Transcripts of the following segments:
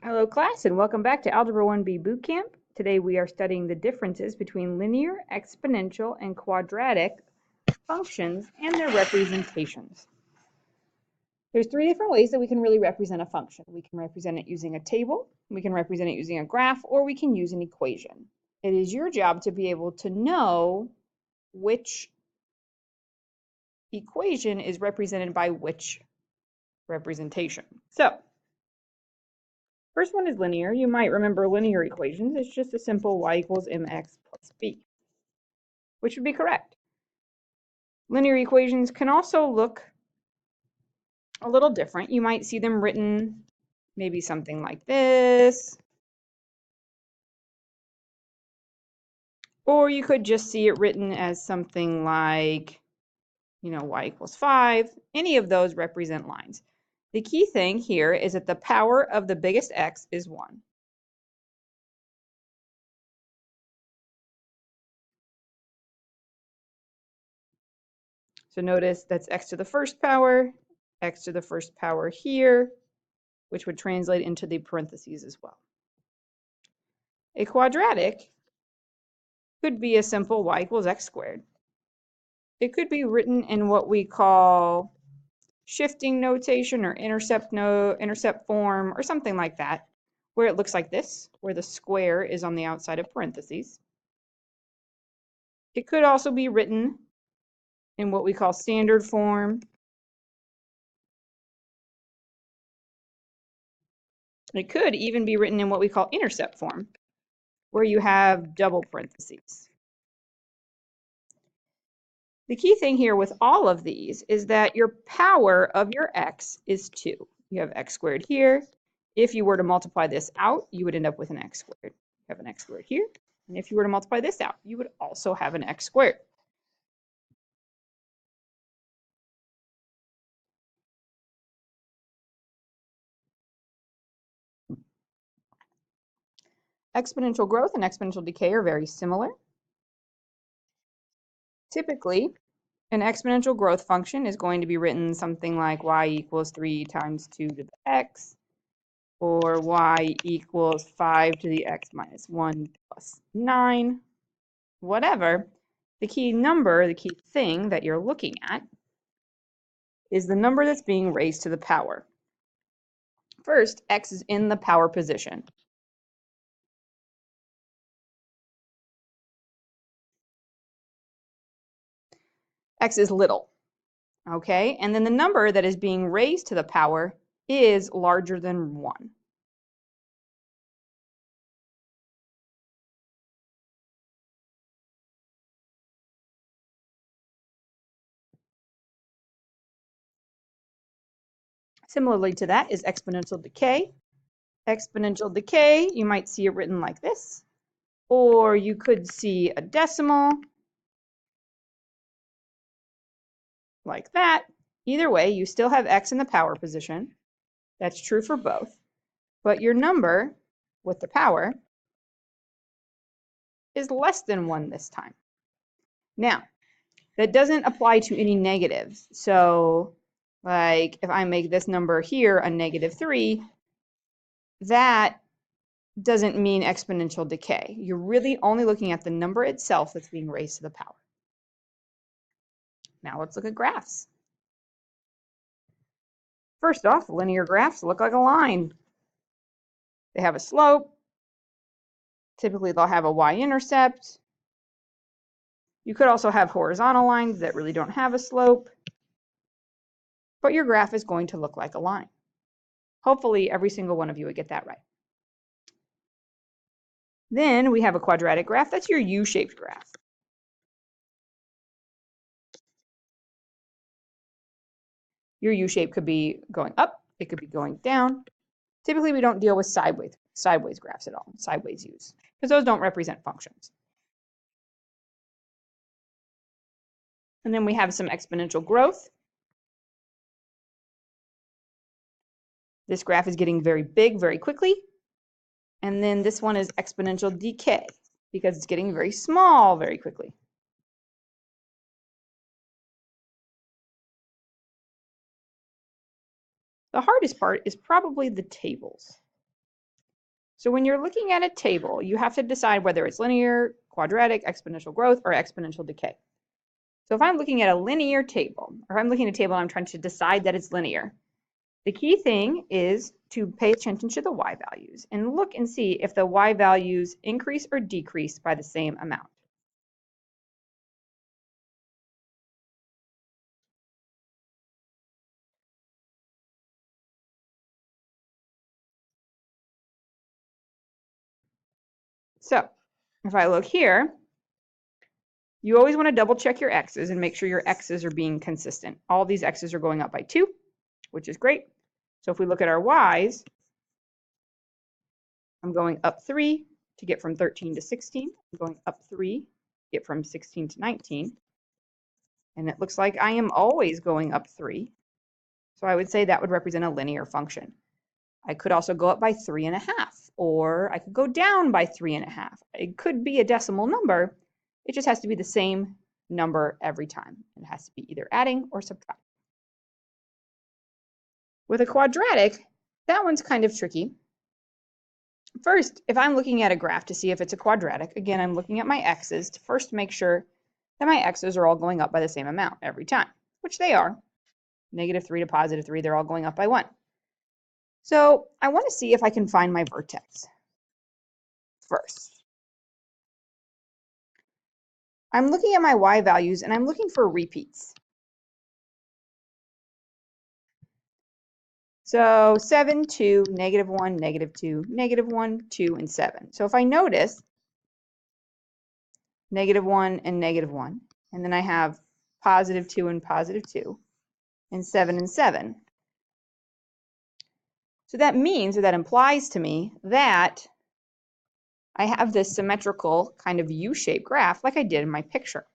Hello class and welcome back to Algebra 1B Bootcamp. Today we are studying the differences between linear, exponential, and quadratic functions and their representations. There's three different ways that we can really represent a function. We can represent it using a table, we can represent it using a graph, or we can use an equation. It is your job to be able to know which equation is represented by which representation. So, first one is linear. You might remember linear equations. It's just a simple y equals mx plus b, which would be correct. Linear equations can also look a little different. You might see them written maybe something like this, or you could just see it written as something like, y equals 5. Any of those represent lines. The key thing here is that the power of the biggest x is 1. So notice that's x to the first power, x to the first power here, which would translate into the parentheses as well. A quadratic could be a simple y equals x squared. It could be written in what we call shifting notation or intercept form or something like that, where it looks like this, where the square is on the outside of parentheses. It could also be written in what we call standard form. It could even be written in what we call intercept form, where you have double parentheses. The key thing here with all of these is that your power of your x is 2. You have x squared here. If you were to multiply this out, you would end up with an x squared. You have an x squared here. And if you were to multiply this out, you would also have an x squared. Exponential growth and exponential decay are very similar. Typically, an exponential growth function is going to be written something like y equals 3 times 2 to the x, or y equals 5 to the x minus 1 plus 9, whatever. The key number, the key thing that you're looking at is the number that's being raised to the power. First, x is in the power position. X is little, okay? And then the number that is being raised to the power is larger than 1. Similarly to that is exponential decay. Exponential decay, you might see it written like this, or you could see a decimal like that. Either way, you still have x in the power position. That's true for both. But your number with the power is less than 1 this time. Now, that doesn't apply to any negatives. So, like if I make this number here a -3, that doesn't mean exponential decay. You're really only looking at the number itself that's being raised to the power. Now let's look at graphs. First off, linear graphs look like a line. They have a slope. Typically, they'll have a y-intercept. You could also have horizontal lines that really don't have a slope. But your graph is going to look like a line. Hopefully, every single one of you would get that right. Then we have a quadratic graph. That's your U-shaped graph. Your U-shape could be going up. It could be going down. Typically, we don't deal with sideways graphs at all, sideways U's, because those don't represent functions. And then we have some exponential growth. This graph is getting very big very quickly. And then this one is exponential decay because it's getting very small very quickly. The hardest part is probably the tables. So when you're looking at a table, you have to decide whether it's linear, quadratic, exponential growth, or exponential decay. So if I'm looking at a linear table, or if I'm looking at a table and I'm trying to decide that it's linear, the key thing is to pay attention to the y values and look and see if the y values increase or decrease by the same amount. So if I look here, you always want to double check your x's and make sure your x's are being consistent. All these x's are going up by 2, which is great. So if we look at our y's, I'm going up 3 to get from 13 to 16. I'm going up 3 to get from 16 to 19. And it looks like I am always going up 3. So I would say that would represent a linear function. I could also go up by 3.5, or I could go down by 3.5. It could be a decimal number. It just has to be the same number every time. It has to be either adding or subtracting. With a quadratic, that one's kind of tricky. First, if I'm looking at a graph to see if it's a quadratic, again, I'm looking at my x's to first make sure that my x's are all going up by the same amount every time, which they are. -3 to +3, they're all going up by 1. So I want to see if I can find my vertex first. I'm looking at my y values and I'm looking for repeats. So 7, 2, -1, -2, -1, 2, and 7. So if I notice -1 and -1, and then I have +2 and +2, and 7 and 7. So that means, or that implies to me, that I have this symmetrical kind of U-shaped graph like I did in my picture.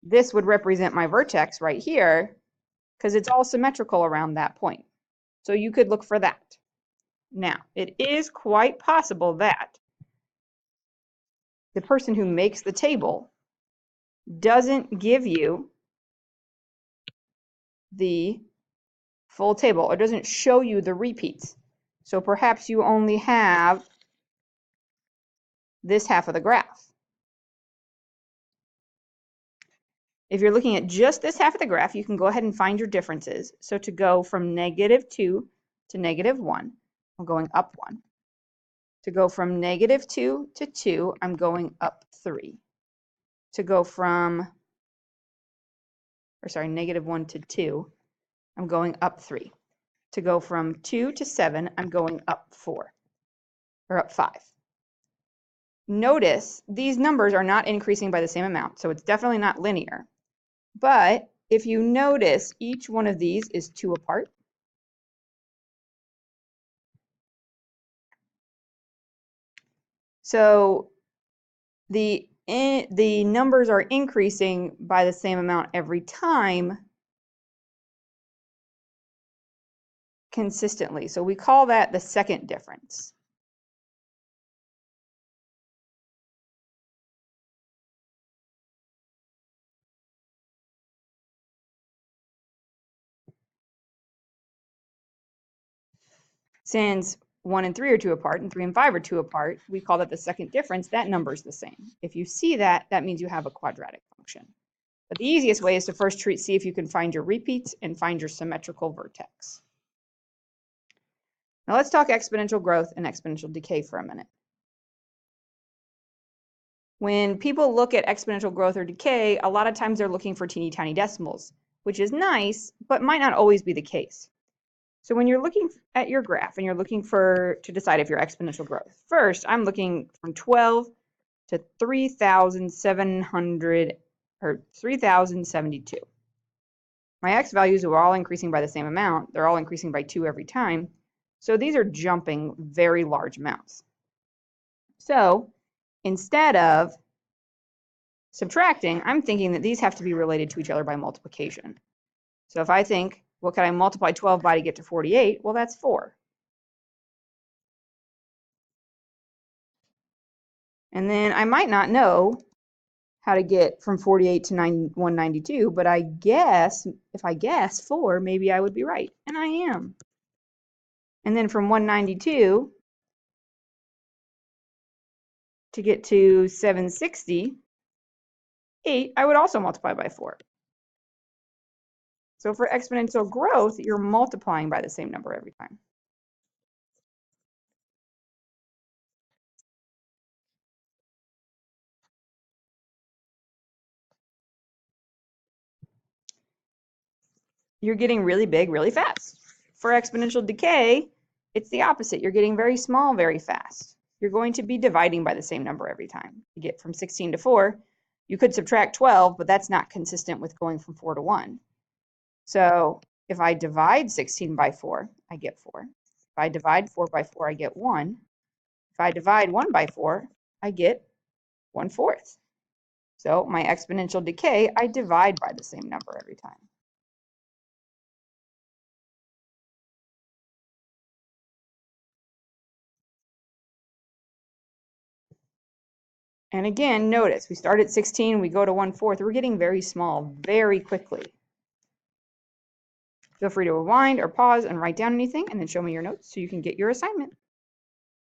This would represent my vertex right here because it's all symmetrical around that point. So you could look for that. Now, it is quite possible that the person who makes the table doesn't give you the full table or doesn't show you the repeats. So perhaps you only have this half of the graph. If you're looking at just this half of the graph, you can go ahead and find your differences. So to go from -2 to -1, I'm going up 1. To go from -2 to 2, I'm going up 3. To go from, -1 to 2, I'm going up 3. To go from 2 to 7, I'm going up 4, or up 5. Notice these numbers are not increasing by the same amount, so it's definitely not linear. But if you notice, each one of these is 2 apart. So the numbers are increasing by the same amount every time consistently. So we call that the second difference. Since 1 and 3 are 2 apart and 3 and 5 are 2 apart, we call that the second difference. That number is the same. If you see that, that means you have a quadratic function. But the easiest way is to first see if you can find your repeats and find your symmetrical vertex. Now let's talk exponential growth and exponential decay for a minute. When people look at exponential growth or decay, a lot of times they're looking for teeny tiny decimals, which is nice, but might not always be the case. So when you're looking at your graph and you're looking to decide if you're exponential growth, first I'm looking from 12 to 3,700 or 3,072. My x values are all increasing by the same amount. They're all increasing by 2 every time. So these are jumping very large amounts. So instead of subtracting, I'm thinking that these have to be related to each other by multiplication. So if I think, what can I multiply 12 by to get to 48? Well, that's 4. And then I might not know how to get from 48 to 192, but I guess, if I guess 4, maybe I would be right. And I am. And then from 192 to get to 768, I would also multiply by 4. So for exponential growth, you're multiplying by the same number every time. You're getting really big really fast. For exponential decay, it's the opposite. You're getting very small very fast. You're going to be dividing by the same number every time. You get from 16 to 4. You could subtract 12, but that's not consistent with going from 4 to 1. So if I divide 16 by 4, I get 4. If I divide 4 by 4, I get 1. If I divide 1 by 4, I get 1/4. So my exponential decay, I divide by the same number every time. And again, notice we start at 16, we go to 1/4. We're getting very small very quickly. Feel free to rewind or pause and write down anything and then show me your notes so you can get your assignment.